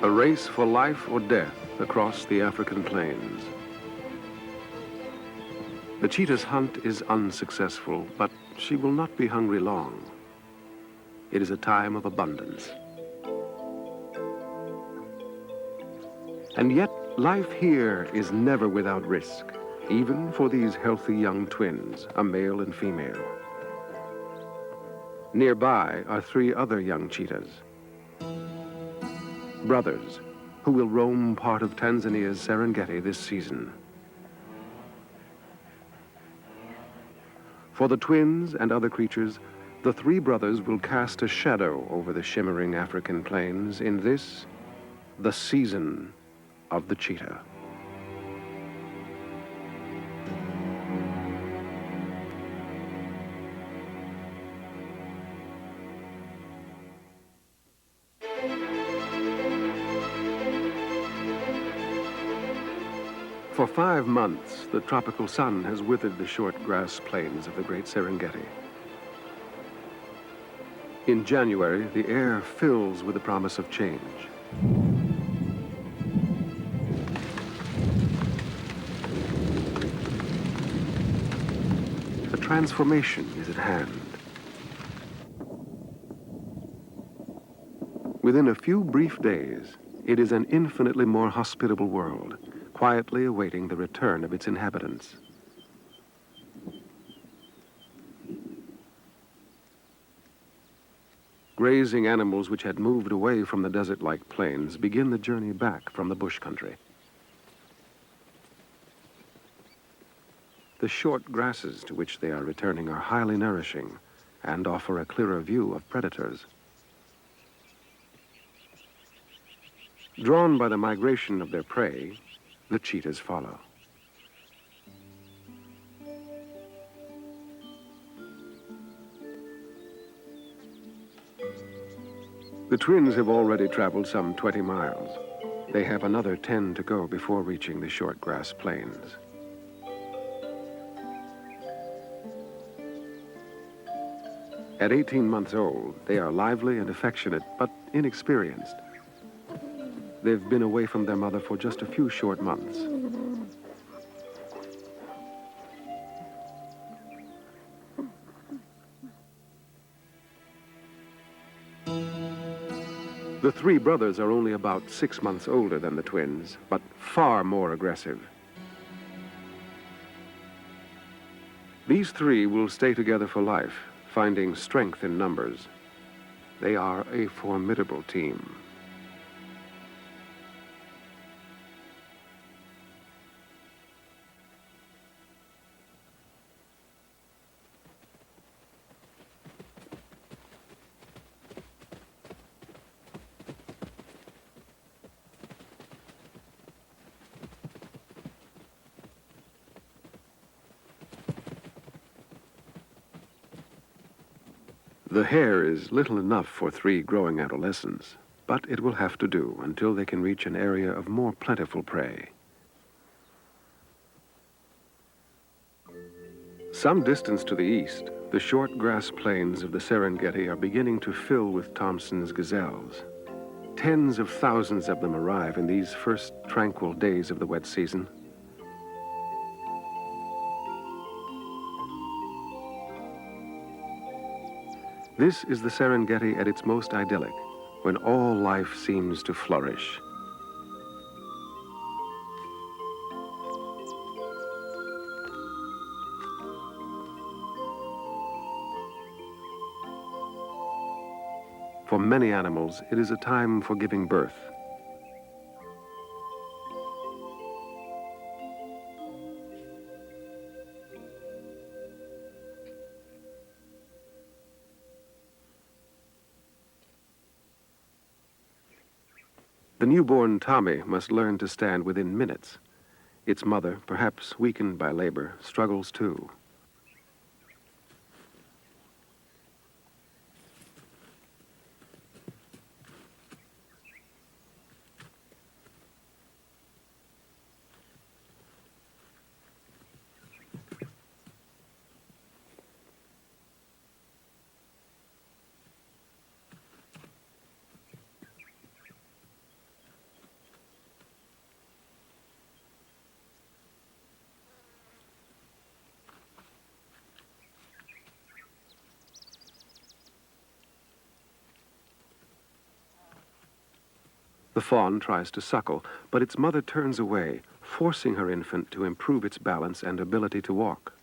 A race for life or death across the African plains. The cheetah's hunt is unsuccessful, but she will not be hungry long. It is a time of abundance. And yet, life here is never without risk, even for these healthy young twins, a male and female. Nearby are 3 other young cheetahs, brothers, who will roam part of Tanzania's Serengeti this season. For the twins and other creatures, the 3 brothers will cast a shadow over the shimmering African plains in this, the season of the cheetah. For 5 months, the tropical sun has withered the short grass plains of the great Serengeti. In January, the air fills with the promise of change. A transformation is at hand. Within a few brief days, it is an infinitely more hospitable world, quietly awaiting the return of its inhabitants. Grazing animals which had moved away from the desert-like plains begin the journey back from the bush country. The short grasses to which they are returning are highly nourishing and offer a clearer view of predators. Drawn by the migration of their prey, the cheetahs follow. The twins have already traveled some 20 miles. They have another 10 to go before reaching the short grass plains. At 18 months old, they are lively and affectionate, but inexperienced. They've been away from their mother for just a few short months. The 3 brothers are only about 6 months older than the twins, but far more aggressive. These 3 will stay together for life, finding strength in numbers. They are a formidable team. The hair is little enough for 3 growing adolescents, but it will have to do until they can reach an area of more plentiful prey. Some distance to the east, the short grass plains of the Serengeti are beginning to fill with Thomson's gazelles. Tens of thousands of them arrive in these first tranquil days of the wet season. This is the Serengeti at its most idyllic, when all life seems to flourish. For many animals, it is a time for giving birth. The newborn Tommy must learn to stand within minutes. Its mother, perhaps weakened by labor, struggles too. The fawn tries to suckle, but its mother turns away, forcing her infant to improve its balance and ability to walk.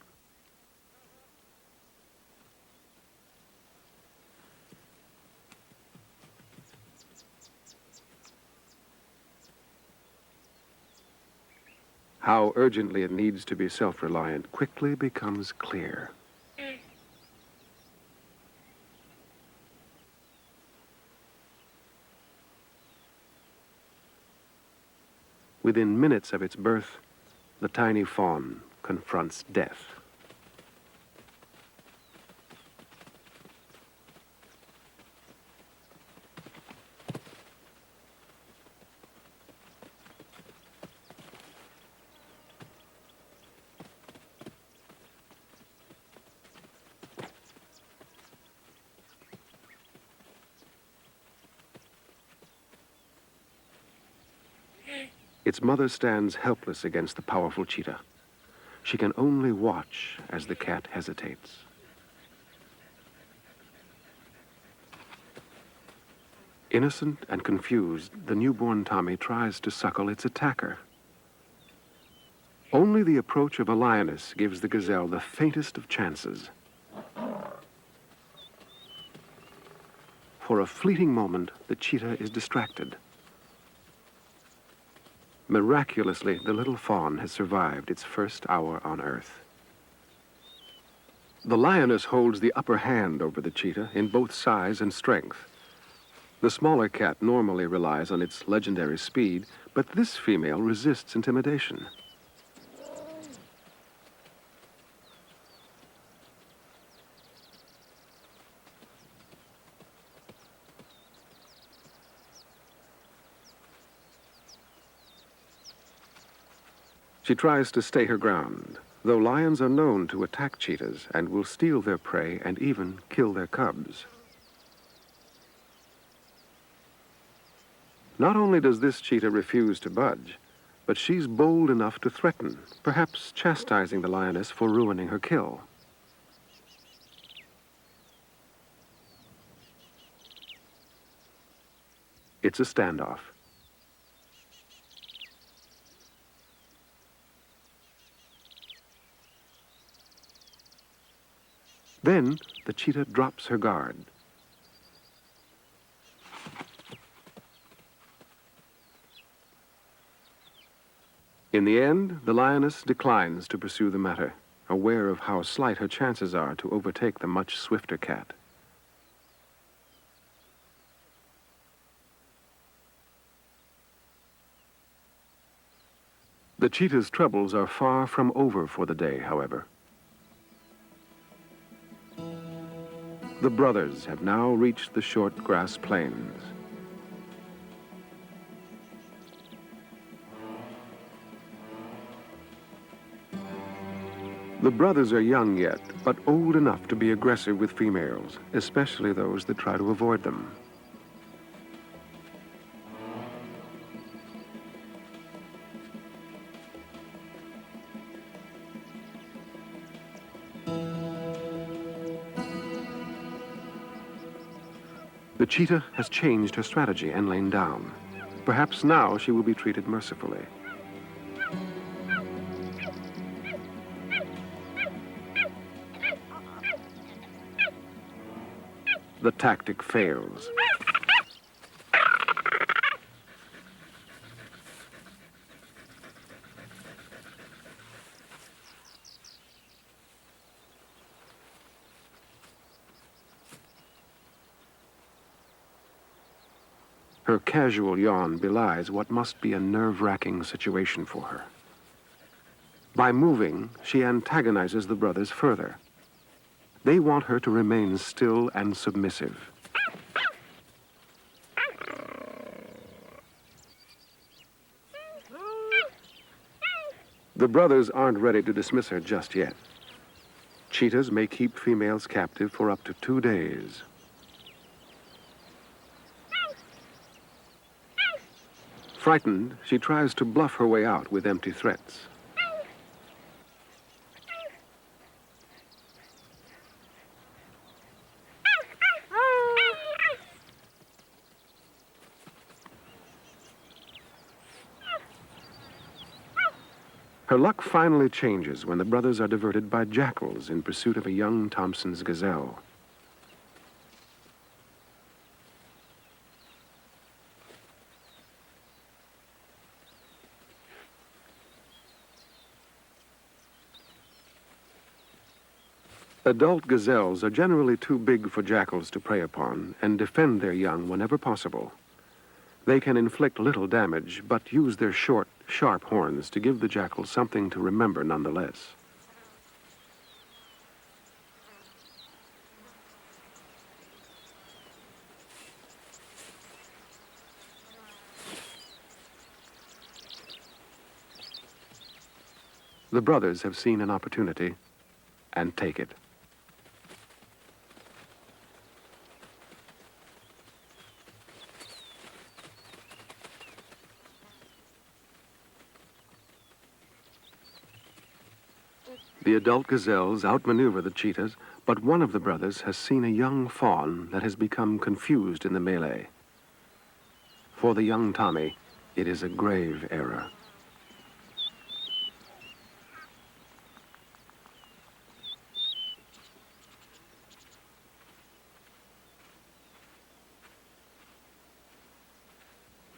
How urgently it needs to be self-reliant quickly becomes clear. Within minutes of its birth, the tiny fawn confronts death. Its mother stands helpless against the powerful cheetah. She can only watch as the cat hesitates. Innocent and confused, the newborn Tommy tries to suckle its attacker. Only the approach of a lioness gives the gazelle the faintest of chances. For a fleeting moment, the cheetah is distracted. Miraculously, the little fawn has survived its first hour on Earth. The lioness holds the upper hand over the cheetah in both size and strength. The smaller cat normally relies on its legendary speed, but this female resists intimidation. She tries to stay her ground, though lions are known to attack cheetahs and will steal their prey and even kill their cubs. Not only does this cheetah refuse to budge, but she's bold enough to threaten, perhaps chastising the lioness for ruining her kill. It's a standoff. Then the cheetah drops her guard. In the end, the lioness declines to pursue the matter, aware of how slight her chances are to overtake the much swifter cat. The cheetah's troubles are far from over for the day, however. The brothers have now reached the short grass plains. The brothers are young yet, but old enough to be aggressive with females, especially those that try to avoid them. The cheetah has changed her strategy and lain down. Perhaps now she will be treated mercifully. The tactic fails. Her casual yawn belies what must be a nerve-wracking situation for her. By moving, she antagonizes the brothers further. They want her to remain still and submissive. The brothers aren't ready to dismiss her just yet. Cheetahs may keep females captive for up to 2 days. Frightened, she tries to bluff her way out with empty threats. Her luck finally changes when the brothers are diverted by jackals in pursuit of a young Thompson's gazelle. Adult gazelles are generally too big for jackals to prey upon and defend their young whenever possible. They can inflict little damage, but use their short, sharp horns to give the jackal something to remember nonetheless. The brothers have seen an opportunity and take it. The adult gazelles outmaneuver the cheetahs, but one of the brothers has seen a young fawn that has become confused in the melee. For the young Tommy, it is a grave error.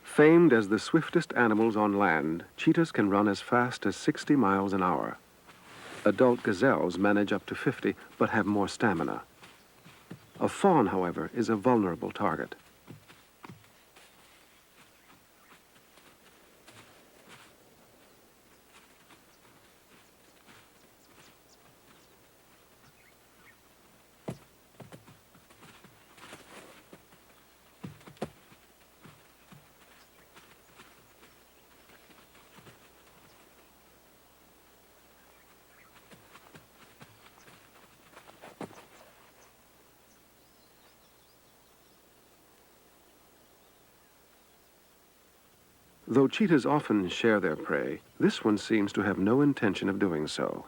Famed as the swiftest animals on land, cheetahs can run as fast as 60 miles an hour. Adult gazelles manage up to 50, but have more stamina. A fawn, however, is a vulnerable target. Though cheetahs often share their prey, this one seems to have no intention of doing so.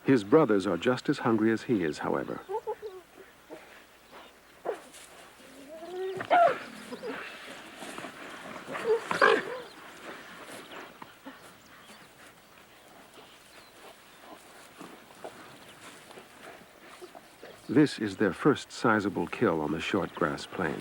His brothers are just as hungry as he is, however. This is their first sizable kill on the short grass plains.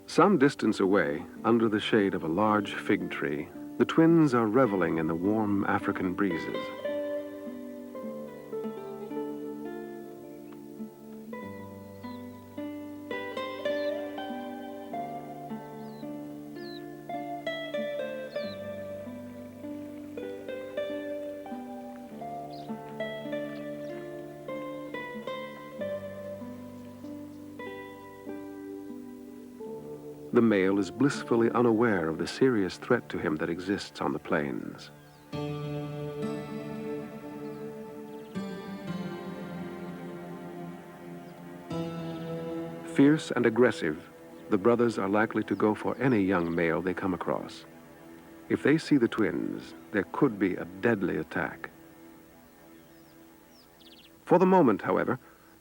Some distance away, under the shade of a large fig tree, the twins are reveling in the warm African breezes. The male is blissfully unaware of the serious threat to him that exists on the plains. Fierce and aggressive, the brothers are likely to go for any young male they come across. If they see the twins, there could be a deadly attack. For the moment, however,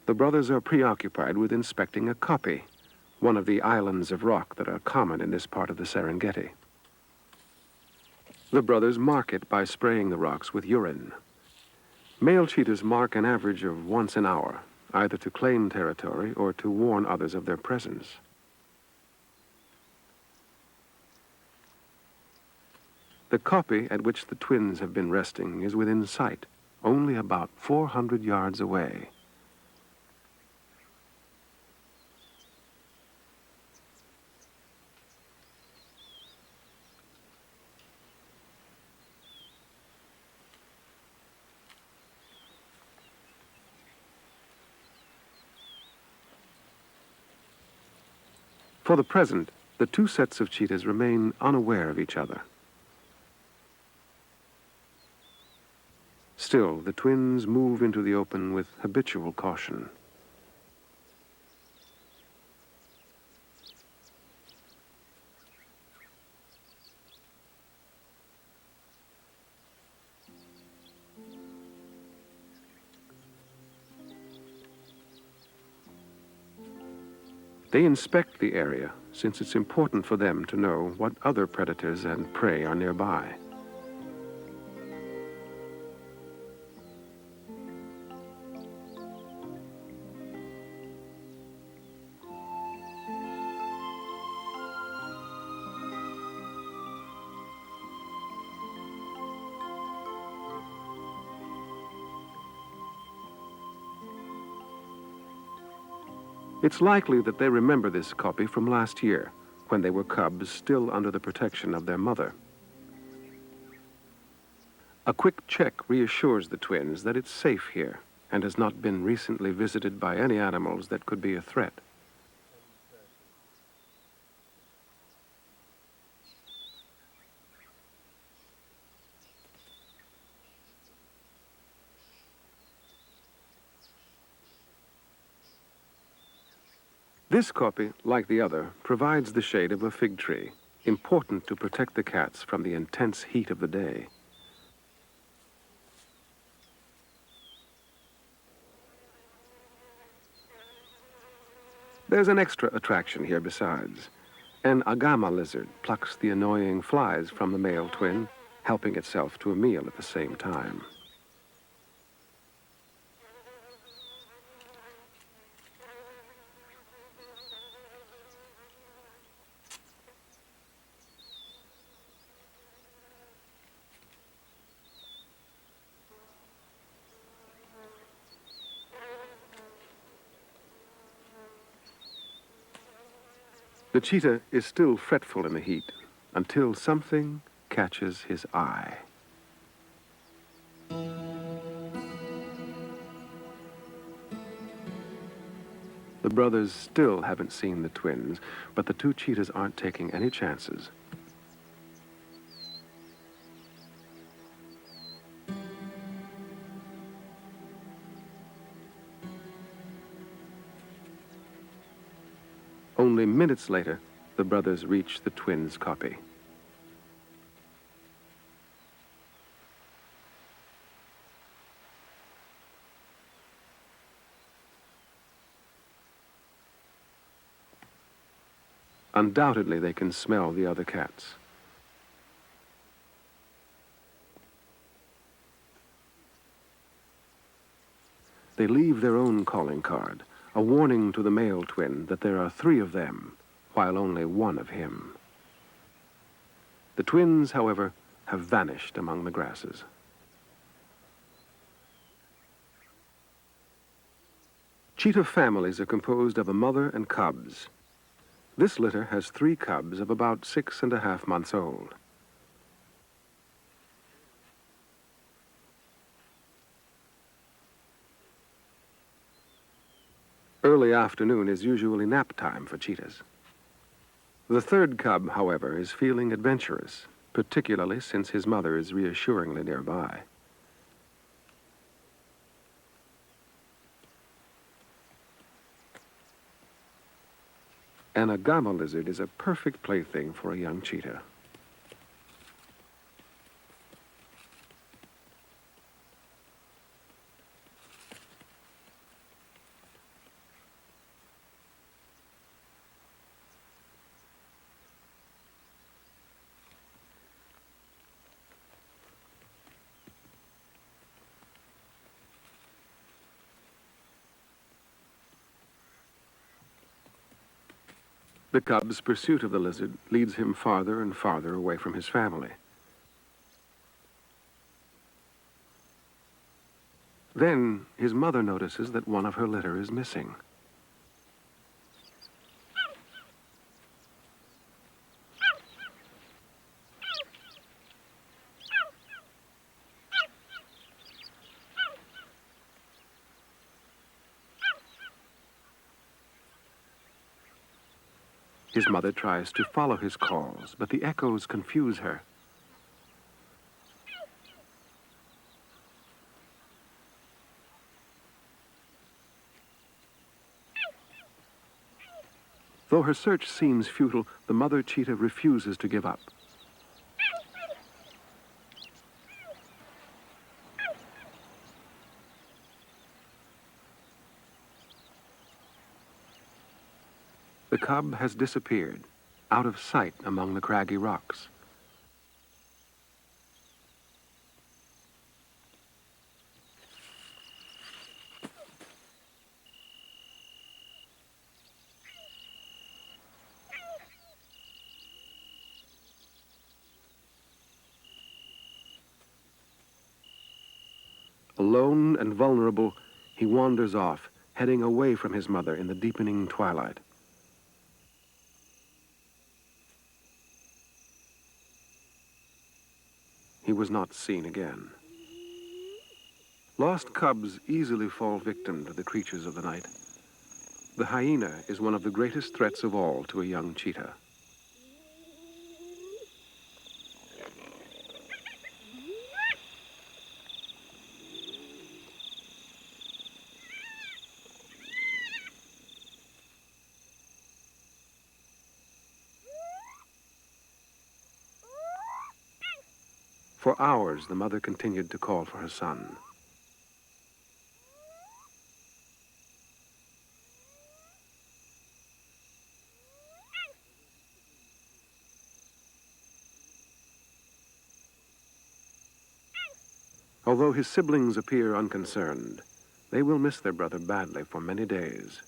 the brothers are preoccupied with inspecting a kopje, one of the islands of rock that are common in this part of the Serengeti. The brothers mark it by spraying the rocks with urine. Male cheetahs mark an average of once an hour, either to claim territory or to warn others of their presence. The kopje at which the twins have been resting is within sight, only about 400 yards away. For the present, the two sets of cheetahs remain unaware of each other. Still, the twins move into the open with habitual caution. They inspect the area since it's important for them to know what other predators and prey are nearby. It's likely that they remember this copy from last year, when they were cubs still under the protection of their mother. A quick check reassures the twins that it's safe here and has not been recently visited by any animals that could be a threat. This copy, like the other, provides the shade of a fig tree, important to protect the cats from the intense heat of the day. There's an extra attraction here besides. An agama lizard plucks the annoying flies from the male twin, helping itself to a meal at the same time. The cheetah is still fretful in the heat until something catches his eye. The brothers still haven't seen the twins, but the two cheetahs aren't taking any chances. Only minutes later, the brothers reach the twins' copy. Undoubtedly, they can smell the other cats. They leave their own calling card, a warning to the male twin that there are 3 of them, while only 1 of him. The twins, however, have vanished among the grasses. Cheetah families are composed of a mother and cubs. This litter has 3 cubs of about 6½ months old. Early afternoon is usually nap time for cheetahs. The 3rd cub, however, is feeling adventurous, particularly since his mother is reassuringly nearby. An agama lizard is a perfect plaything for a young cheetah. The cub's pursuit of the lizard leads him farther and farther away from his family. Then his mother notices that one of her litter is missing. His mother tries to follow his calls, but the echoes confuse her. Though her search seems futile, the mother cheetah refuses to give up. The cub has disappeared, out of sight among the craggy rocks. Alone and vulnerable, he wanders off, heading away from his mother in the deepening twilight. He was not seen again. Lost cubs easily fall victim to the creatures of the night. The hyena is one of the greatest threats of all to a young cheetah. For hours, the mother continued to call for her son. Although his siblings appear unconcerned, they will miss their brother badly for many days.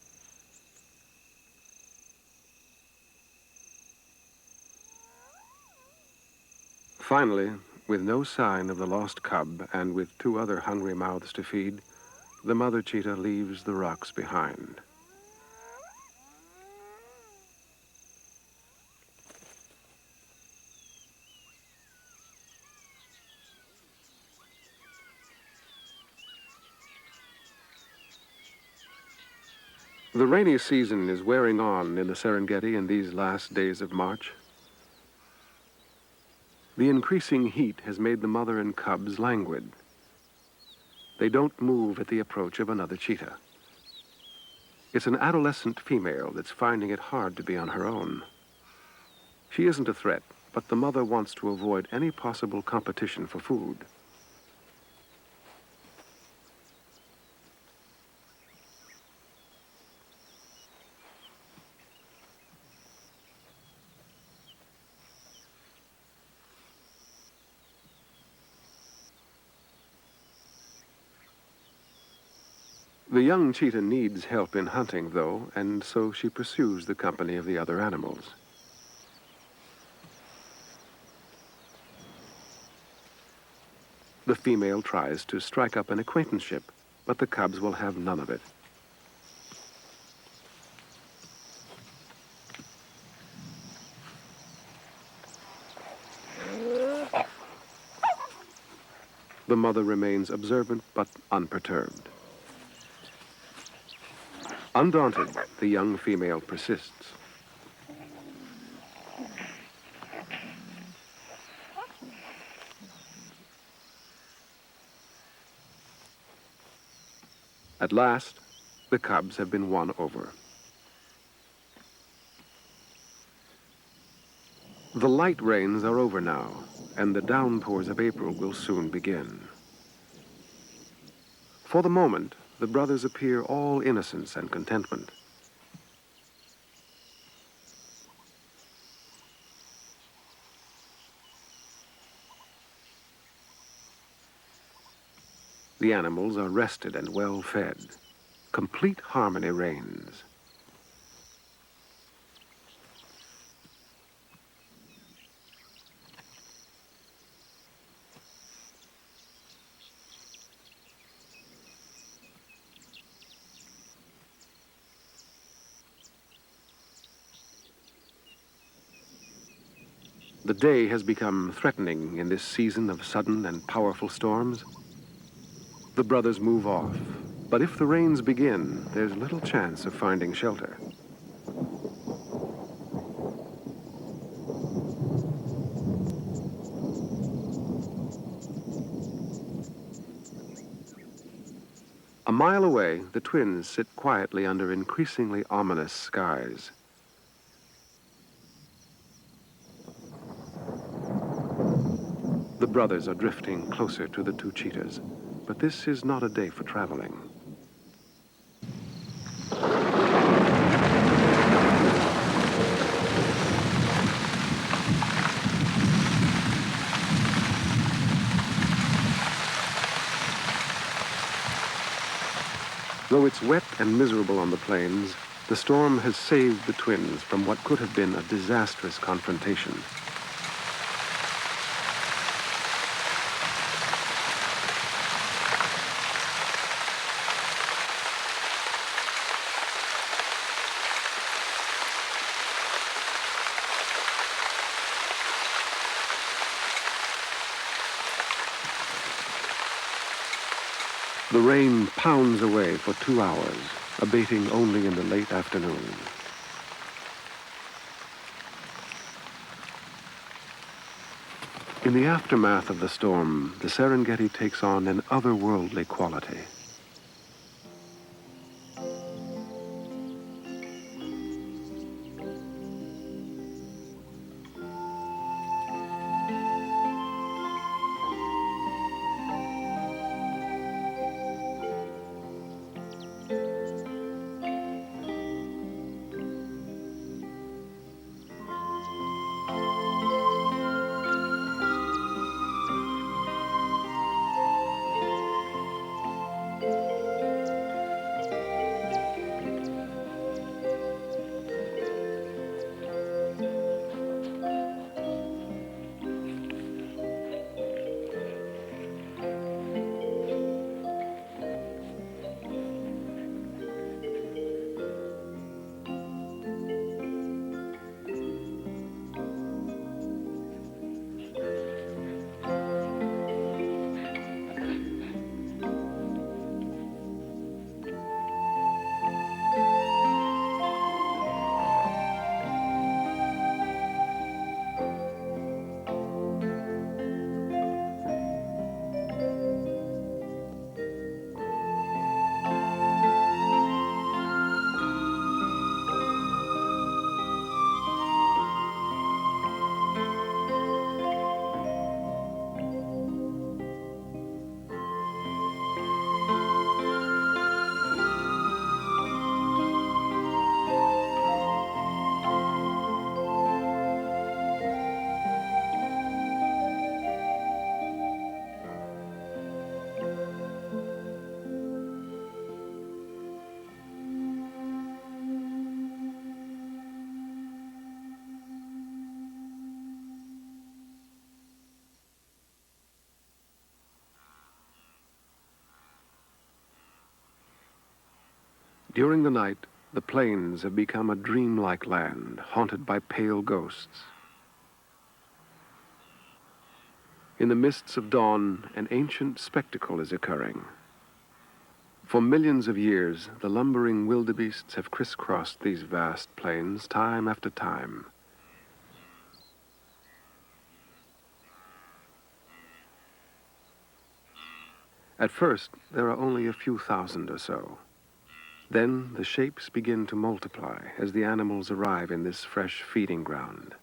Finally, with no sign of the lost cub and with 2 other hungry mouths to feed, the mother cheetah leaves the rocks behind. The rainy season is wearing on in the Serengeti in these last days of March. The increasing heat has made the mother and cubs languid. They don't move at the approach of another cheetah. It's an adolescent female that's finding it hard to be on her own. She isn't a threat, but the mother wants to avoid any possible competition for food. The young cheetah needs help in hunting, though, and so she pursues the company of the other animals. The female tries to strike up an acquaintanceship, but the cubs will have none of it. The mother remains observant but unperturbed. Undaunted, the young female persists. At last, the cubs have been won over. The light rains are over now, and the downpours of April will soon begin. For the moment, the brothers appear all innocence and contentment. The animals are rested and well fed. Complete harmony reigns. The day has become threatening in this season of sudden and powerful storms. The brothers move off, but if the rains begin, there's little chance of finding shelter. A mile away, the twins sit quietly under increasingly ominous skies. The brothers are drifting closer to the 2 cheetahs, but this is not a day for traveling. Though it's wet and miserable on the plains, the storm has saved the twins from what could have been a disastrous confrontation. The rain pounds away for 2 hours, abating only in the late afternoon. In the aftermath of the storm, the Serengeti takes on an otherworldly quality. During the night, the plains have become a dreamlike land, haunted by pale ghosts. In the mists of dawn, an ancient spectacle is occurring. For millions of years, the lumbering wildebeests have crisscrossed these vast plains time after time. At first, there are only a few thousand or so. Then the shapes begin to multiply as the animals arrive in this fresh feeding ground.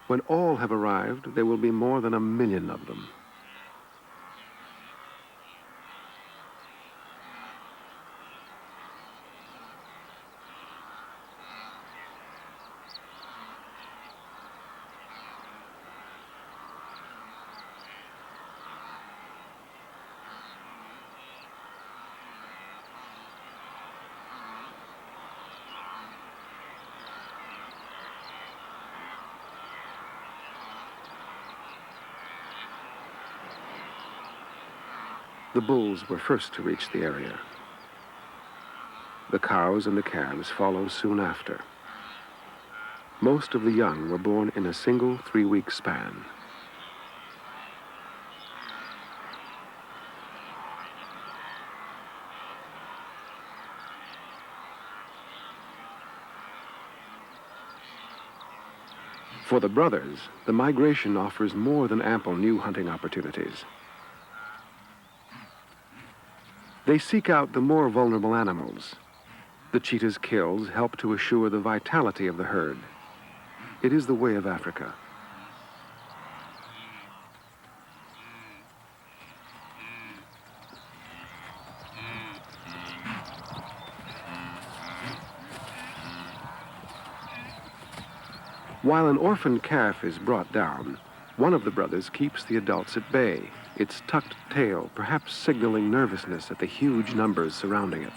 When all have arrived, there will be more than 1 million of them. The bulls were first to reach the area. The cows and the calves follow soon after. Most of the young were born in a single 3-week span. For the brothers, the migration offers more than ample new hunting opportunities. They seek out the more vulnerable animals. The cheetah's kills help to assure the vitality of the herd. It is the way of Africa. While an orphaned calf is brought down, one of the brothers keeps the adults at bay, its tucked tail perhaps signaling nervousness at the huge numbers surrounding it.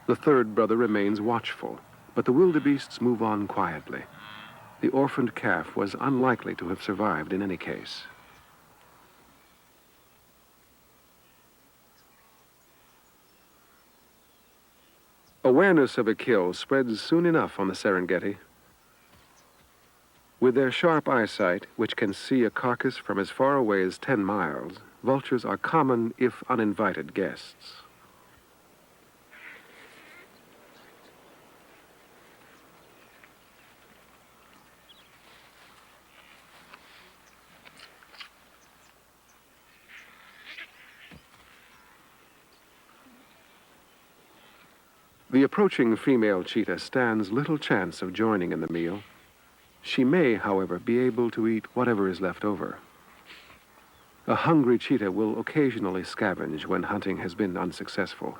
The third brother remains watchful, but the wildebeests move on quietly. The orphaned calf was unlikely to have survived in any case. Awareness of a kill spreads soon enough on the Serengeti. With their sharp eyesight, which can see a carcass from as far away as 10 miles, vultures are common, if uninvited, guests. The approaching female cheetah stands little chance of joining in the meal. She may, however, be able to eat whatever is left over. A hungry cheetah will occasionally scavenge when hunting has been unsuccessful.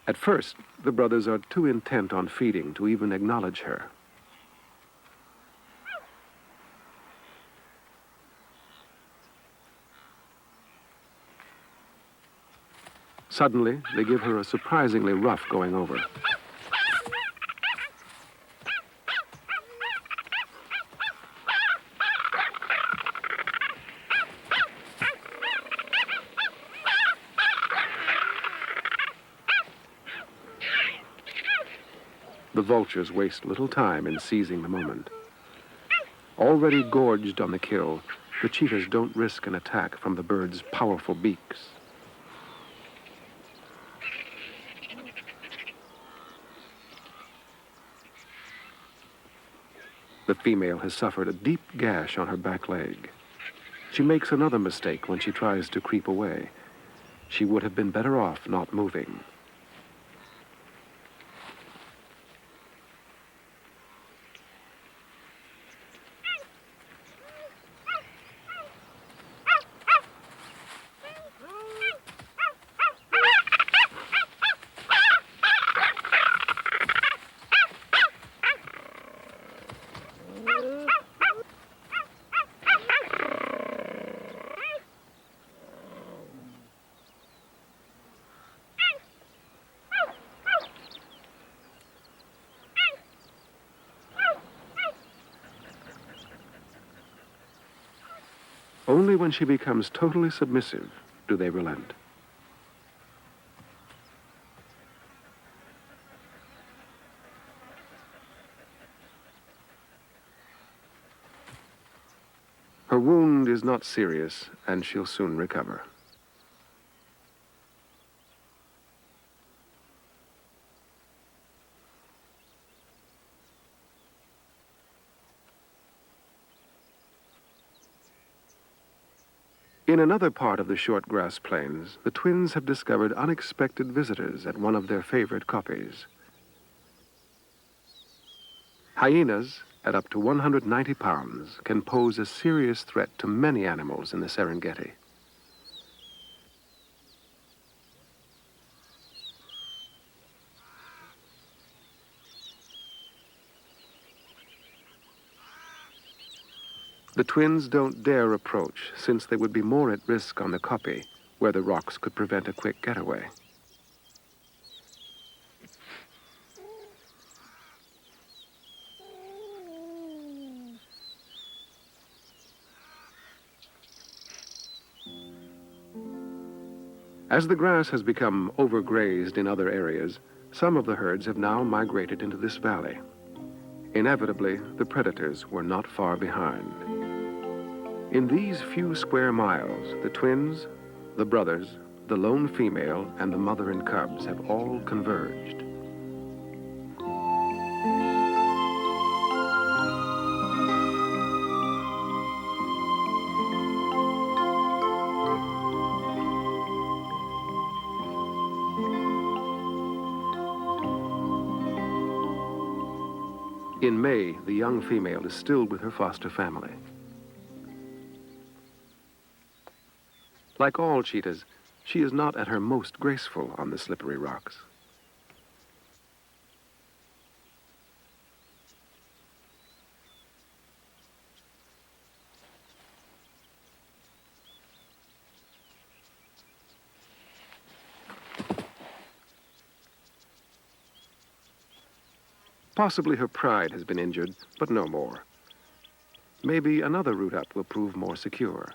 At first, the brothers are too intent on feeding to even acknowledge her. Suddenly, they give her a surprisingly rough going over. The vultures waste little time in seizing the moment. Already gorged on the kill, the cheetahs don't risk an attack from the birds' powerful beaks. The female has suffered a deep gash on her back leg. She makes another mistake when she tries to creep away. She would have been better off not moving. Only when she becomes totally submissive do they relent. Her wound is not serious, and she'll soon recover. In another part of the short grass plains, the twins have discovered unexpected visitors at one of their favorite kopjes. Hyenas, at up to 190 pounds, can pose a serious threat to many animals in the Serengeti. The twins don't dare approach, since they would be more at risk on the kopje, where the rocks could prevent a quick getaway. As the grass has become overgrazed in other areas, some of the herds have now migrated into this valley. Inevitably, the predators were not far behind. In these few square miles, the twins, the brothers, the lone female, and the mother and cubs have all converged. In May, the young female is still with her foster family. Like all cheetahs, she is not at her most graceful on the slippery rocks. Possibly her pride has been injured, but no more. Maybe another route up will prove more secure.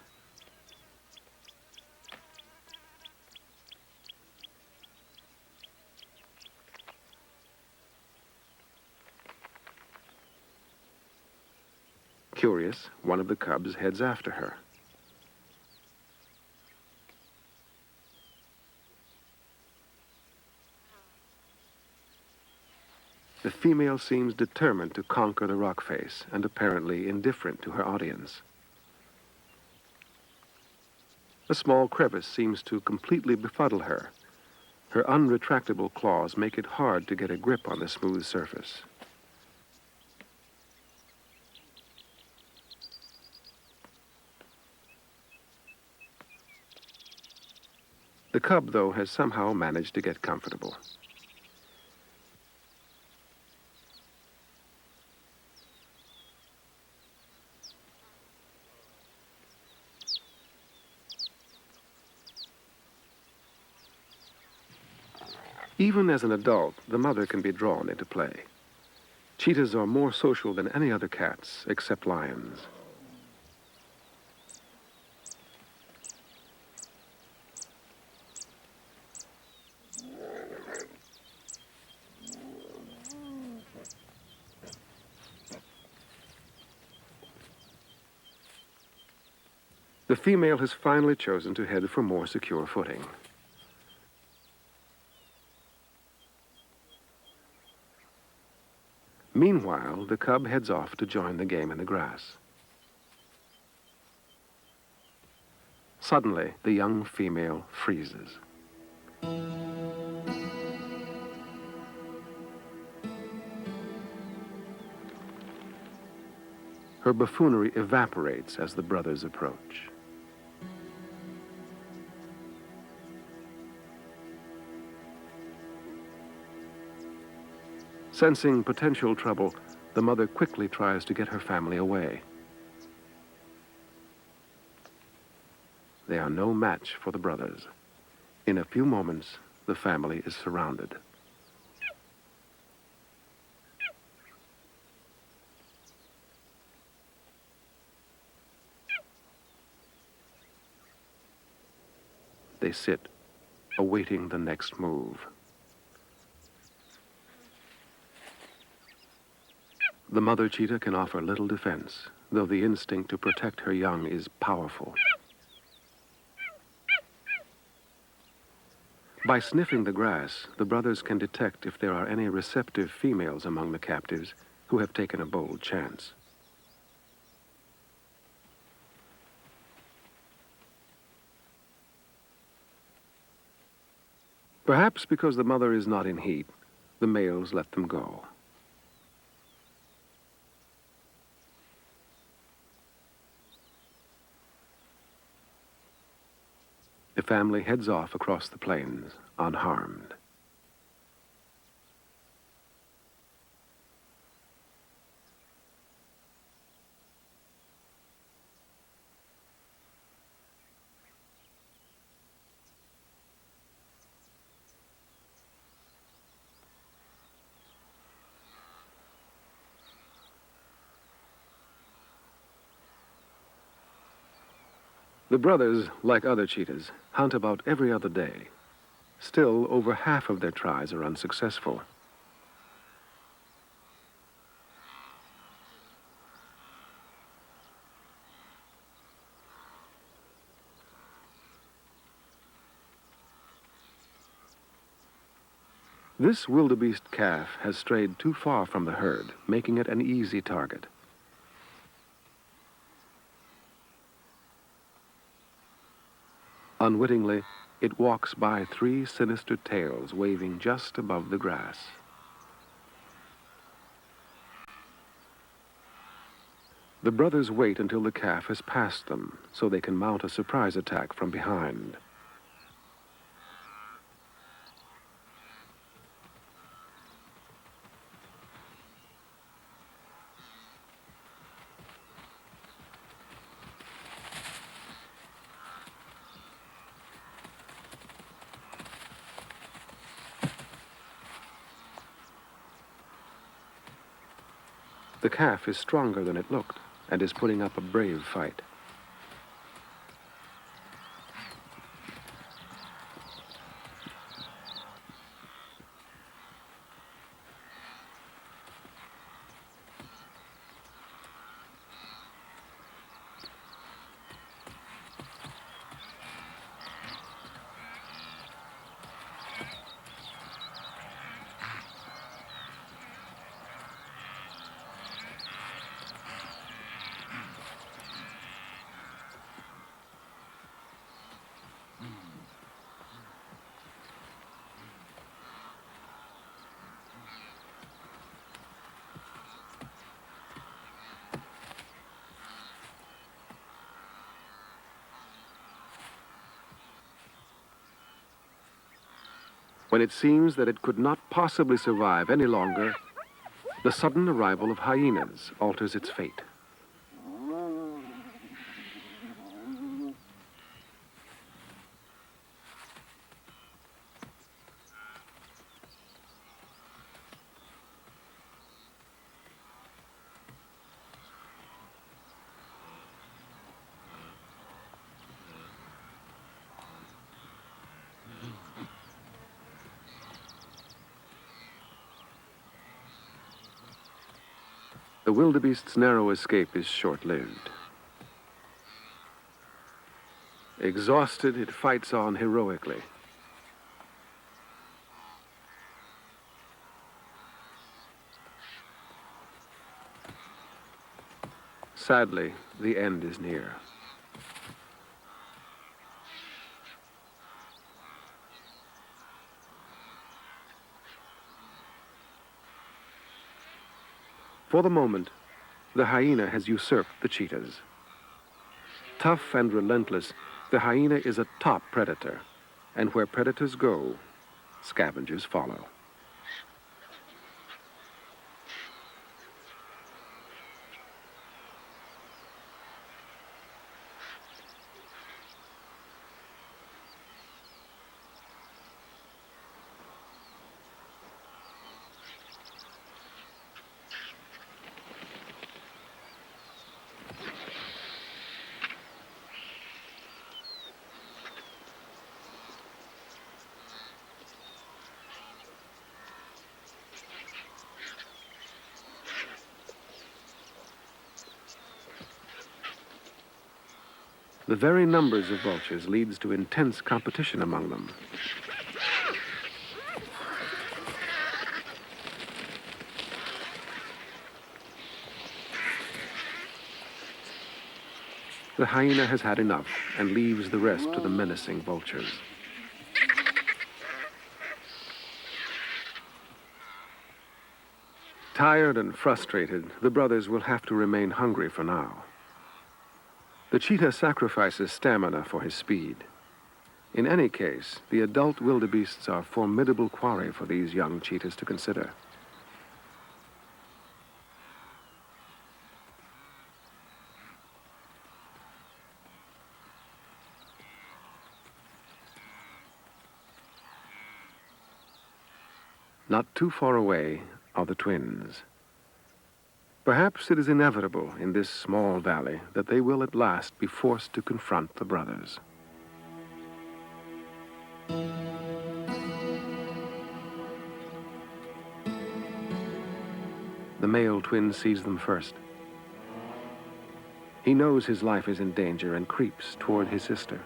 Curious, one of the cubs heads after her. The female seems determined to conquer the rock face and apparently indifferent to her audience. A small crevice seems to completely befuddle her. Her unretractable claws make it hard to get a grip on the smooth surface. The cub, though, has somehow managed to get comfortable. Even as an adult, the mother can be drawn into play. Cheetahs are more social than any other cats, except lions. The female has finally chosen to head for more secure footing. Meanwhile, the cub heads off to join the game in the grass. Suddenly, the young female freezes. Her buffoonery evaporates as the brothers approach. Sensing potential trouble, the mother quickly tries to get her family away. They are no match for the brothers. In a few moments, the family is surrounded. They sit, awaiting the next move. The mother cheetah can offer little defense, though the instinct to protect her young is powerful. By sniffing the grass, the brothers can detect if there are any receptive females among the captives who have taken a bold chance. Perhaps because the mother is not in heat, the males let them go. The family heads off across the plains, unharmed. The brothers, like other cheetahs, hunt about every other day. Still, over half of their tries are unsuccessful. This wildebeest calf has strayed too far from the herd, making it an easy target. Unwittingly, it walks by three sinister tails waving just above the grass. The brothers wait until the calf has passed them, so they can mount a surprise attack from behind. The calf is stronger than it looked and is putting up a brave fight. When it seems that it could not possibly survive any longer, the sudden arrival of hyenas alters its fate. The wildebeest's narrow escape is short-lived. Exhausted, it fights on heroically. Sadly, the end is near. For the moment, the hyena has usurped the cheetahs. Tough and relentless, the hyena is a top predator, and where predators go, scavengers follow. The very numbers of vultures leads to intense competition among them. The hyena has had enough and leaves the rest to the menacing vultures. Tired and frustrated, the brothers will have to remain hungry for now. The cheetah sacrifices stamina for his speed. In any case, the adult wildebeests are formidable quarry for these young cheetahs to consider. Not too far away are the twins. Perhaps it is inevitable in this small valley that they will at last be forced to confront the brothers. The male twin sees them first. He knows his life is in danger and creeps toward his sister.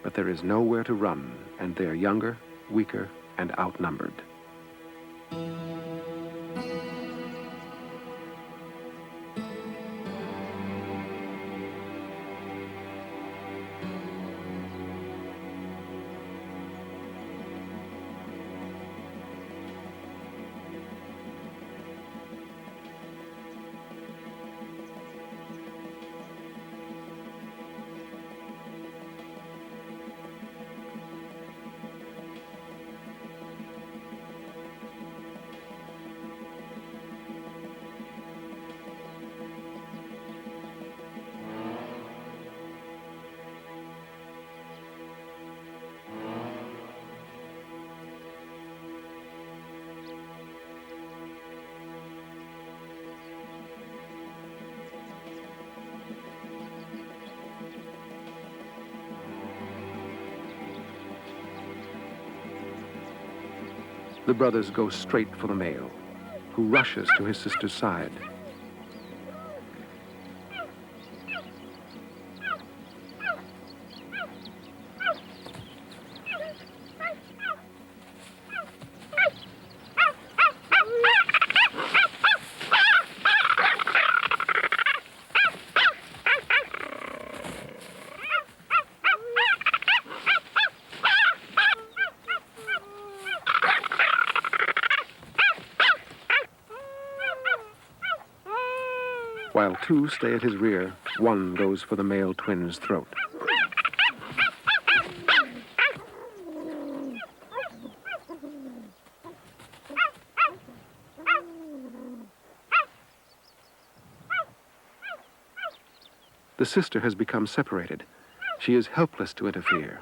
But there is nowhere to run, and they are younger, weaker, and outnumbered. The brothers go straight for the male, who rushes to his sister's side. While two stay at his rear, one goes for the male twin's throat. The sister has become separated. She is helpless to interfere.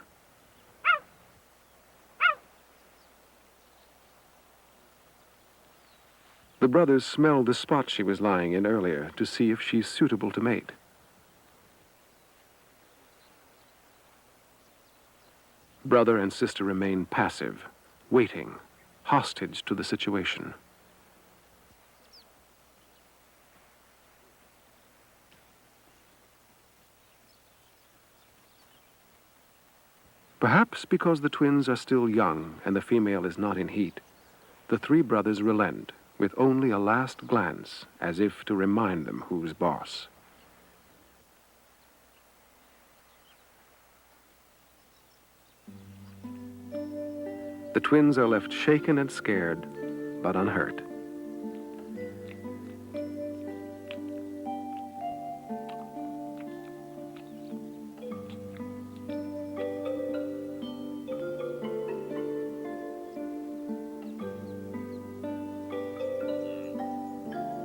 The brothers smell the spot she was lying in earlier to see if she's suitable to mate. Brother and sister remain passive, waiting, hostage to the situation. Perhaps because the twins are still young and the female is not in heat, the three brothers relent, with only a last glance, as if to remind them who's boss. The twins are left shaken and scared, but unhurt.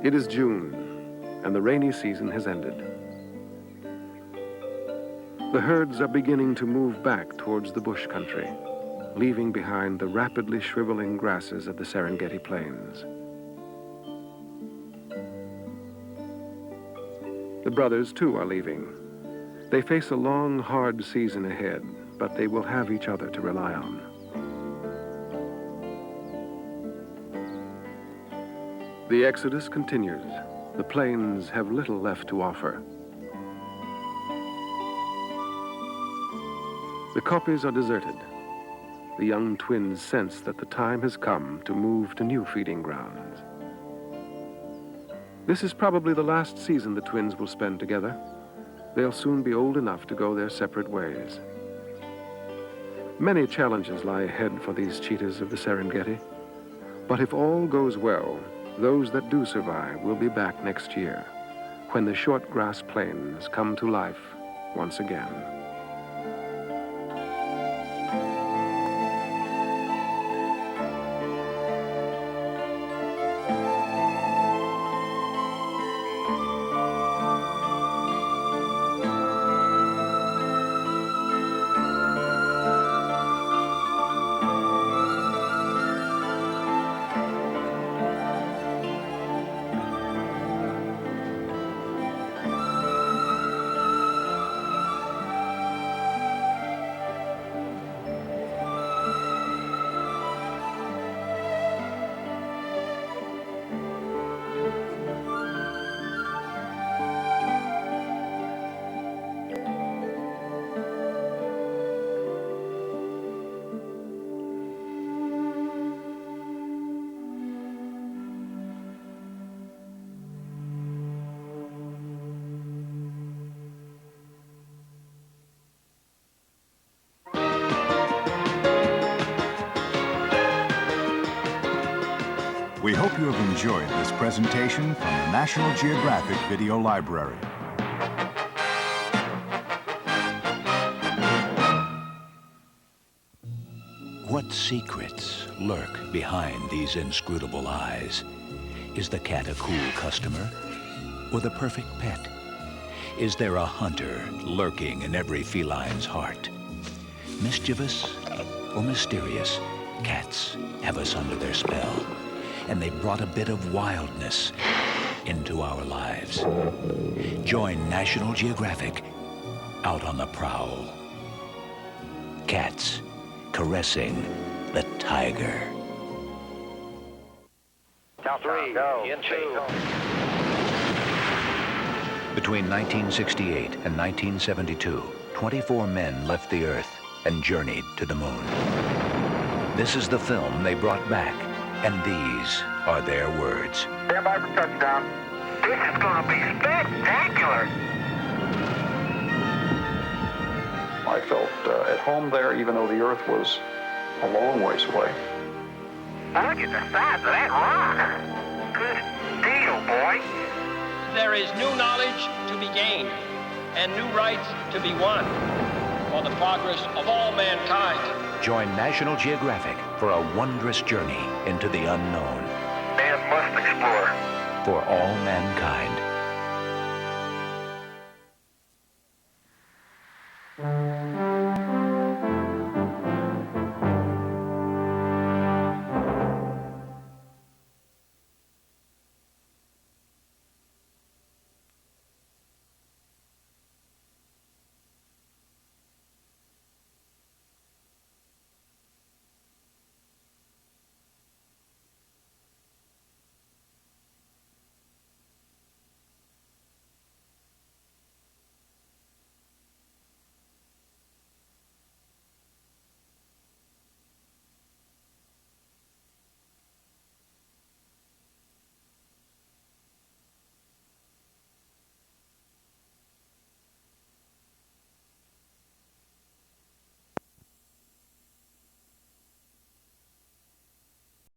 It is June, and the rainy season has ended. The herds are beginning to move back towards the bush country, leaving behind the rapidly shriveling grasses of the Serengeti plains. The brothers, too, are leaving. They face a long, hard season ahead, but they will have each other to rely on. The exodus continues. The plains have little left to offer. The kopjes are deserted. The young twins sense that the time has come to move to new feeding grounds. This is probably the last season the twins will spend together. They'll soon be old enough to go their separate ways. Many challenges lie ahead for these cheetahs of the Serengeti. But if all goes well, those that do survive will be back next year, when the short grass plains come to life once again. you have enjoyed this presentation from the National Geographic Video Library. What secrets lurk behind these inscrutable eyes? Is the cat a cool customer or the perfect pet? Is there a hunter lurking in every feline's heart? Mischievous or mysterious, cats have us under their spell, and they brought a bit of wildness into our lives. Join National Geographic out on the prowl. Cats caressing the tiger. Count 3, go, in 2. Between 1968 and 1972, 24 men left the Earth and journeyed to the moon. This is the film they brought back, and these are their words. Stand by for touchdown. This is going to be spectacular. I felt at home there, even though the Earth was a long ways away. Look at the size of that rock. Good deal, boy. There is new knowledge to be gained and new rights to be won for the progress of all mankind. Join National Geographic for a wondrous journey into the unknown. Man must explore. For all mankind.